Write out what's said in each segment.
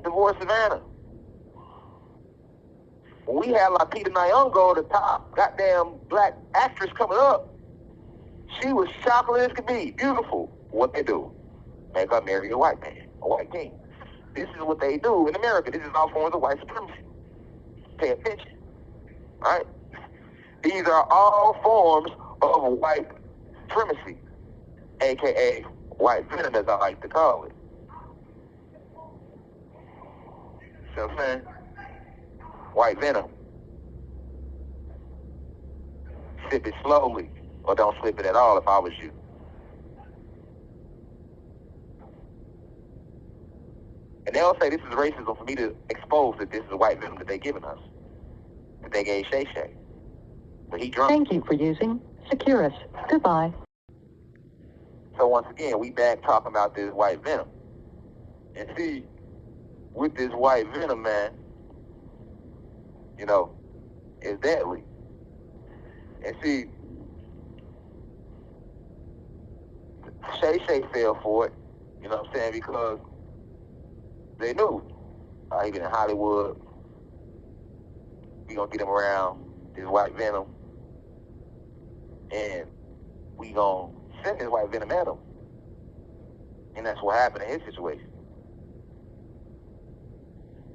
divorced Savannah. When we had Lupita Nyong'o, the top goddamn black actress coming up, she was chocolate as could be, beautiful. What they do? Make her marry a white man, a white king. This is what they do in America. This is all forms of white supremacy. Pay attention. All right? These are all forms of white supremacy, a.k.a. white venom, as I like to call it. See what I'm saying? White venom. Sip it slowly, or don't slip it at all if I was you. And they'll say this is racism for me to expose that this is a white venom that they're giving us. That they gave Shay. But he drunk. Thank you for using Securus. Goodbye. So once again, we back talking about this white venom. And see, with this white venom, man, you know, it's deadly. And see, Shay fell for it, you know what I'm saying, because they knew. He been in Hollywood. We gonna get him around this white venom. And we gonna send this white venom at him. And that's what happened in his situation.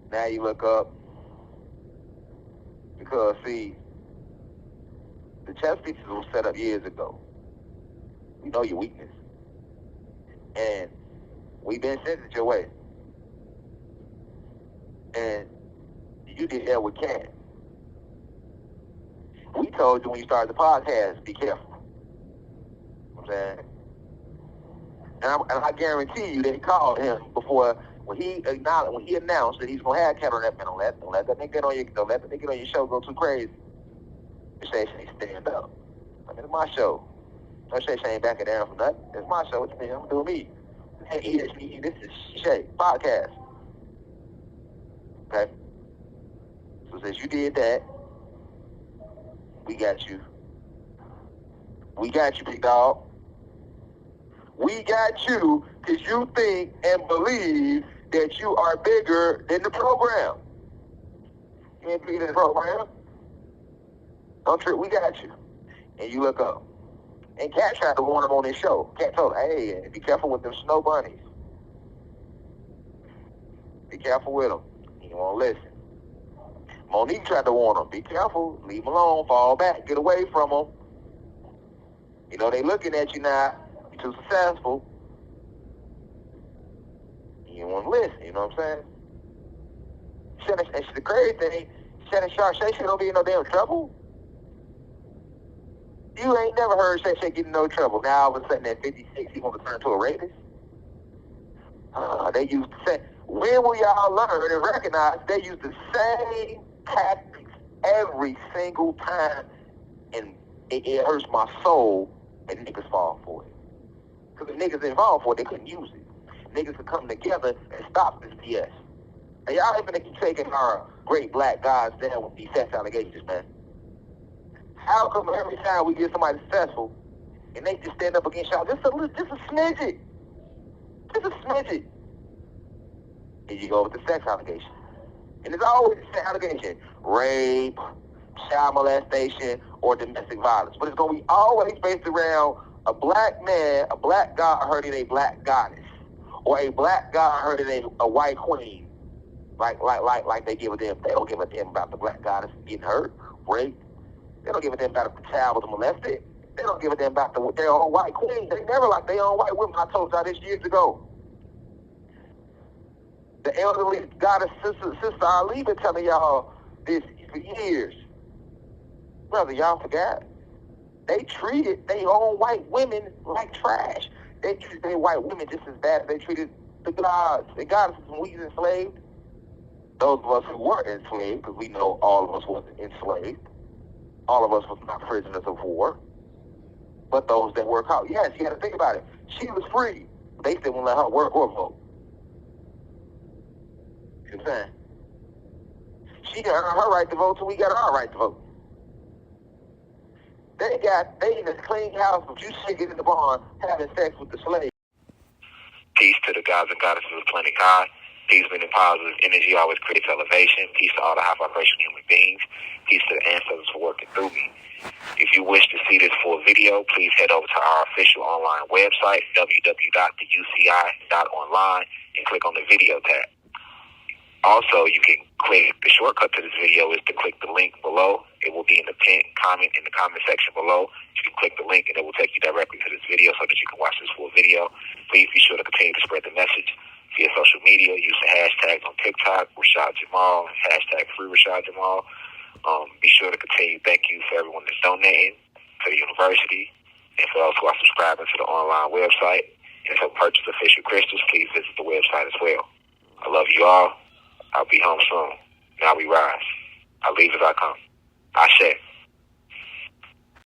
Now you look up, because see, the chess pieces were set up years ago. We know your weakness. And we've been sent it your way. And you did that with KATT. We told you when you started the podcast, be careful. You know what I'm saying? And I guarantee you that he called him before, when he announced that he's gonna have KATT on that, man. Don't let that nigga get on your show go too crazy. Shay stand up. I mean, it's my show. No Shay ain't backing down from nothing. It's my show. It's me. I'm doing me. This is Shay podcast. Okay? So since you did that, we got you. We got you, big dog. We got you because you think and believe that you are bigger than the program. You ain't bigger than the program. Don't trip, we got you. And you look up. And KATT tried to warn him on his show. KATT told him, hey, be careful with them snow bunnies. Be careful with them. He won't listen. Monique tried to warn him, be careful, leave him alone, fall back, get away from him. You know, they looking at you now, you're too successful. You won't listen, you know what I'm saying? And the crazy thing, Shannon Sharp, Shay don't be in no damn trouble. You ain't never heard Shay get in no trouble. Now all of a sudden at 56, he want to turn to a rapist? They used to say, when will y'all learn and recognize they use the same tactics every single time, and it hurts my soul and niggas fall for it. Because the niggas involved for it, they couldn't use it. Niggas could come together and stop this BS. And y'all ain't gonna keep taking our great black guys down with these sex allegations, man. How come every time we get somebody successful and they just stand up against y'all, just a smidget. Just a smidget. And you go with the sex allegation. And it's always the sex allegation. Rape, child molestation, or domestic violence. But it's going to be always based around a black man, a black god hurting a black goddess. Or a black god hurting a white queen. Like they give a damn. They don't give a damn about the black goddess getting hurt, raped. They don't give a damn about if the child was molested. They don't give a damn about their own white queen. They never like their own white women. I told y'all this years ago. The elderly goddess Sister Ali been telling y'all this for years. Brother, y'all forgot. They treated their own white women like trash. They treated their white women just as bad as they treated the gods. The goddesses when we was enslaved. Those of us who were enslaved, because we know all of us wasn't enslaved. All of us was not prisoners of war. But those that work out, yes, you got to think about it. She was free. They still won't let her work or vote. You know what I'm saying? She got her right to vote, so we got our right to vote. They in this clean house, but you still get in the barn having sex with the slave. Peace to the gods and goddesses of planet God. Peace, meaning positive energy always creates elevation. Peace to all the high vibrational human beings. Peace to the ancestors for working through me. If you wish to see this full video, please head over to our official online website, www.theuci.online, and click on the video tab. Also, you can click, the shortcut to this video is to click the link below. It will be in the pinned comment in the comment section below. You can click the link and it will take you directly to this video so that you can watch this full video. Please be sure to continue to spread the message via social media. Use the hashtags on TikTok, Rashad Jamal, hashtag free Rashad Jamal. Be sure to continue. Thank you for everyone that's donating to the university and for those who are subscribing to the online website. And to purchase official crystals, please visit the website as well. I love you all. I'll be home soon. Now we rise. I leave as I come. Ashe.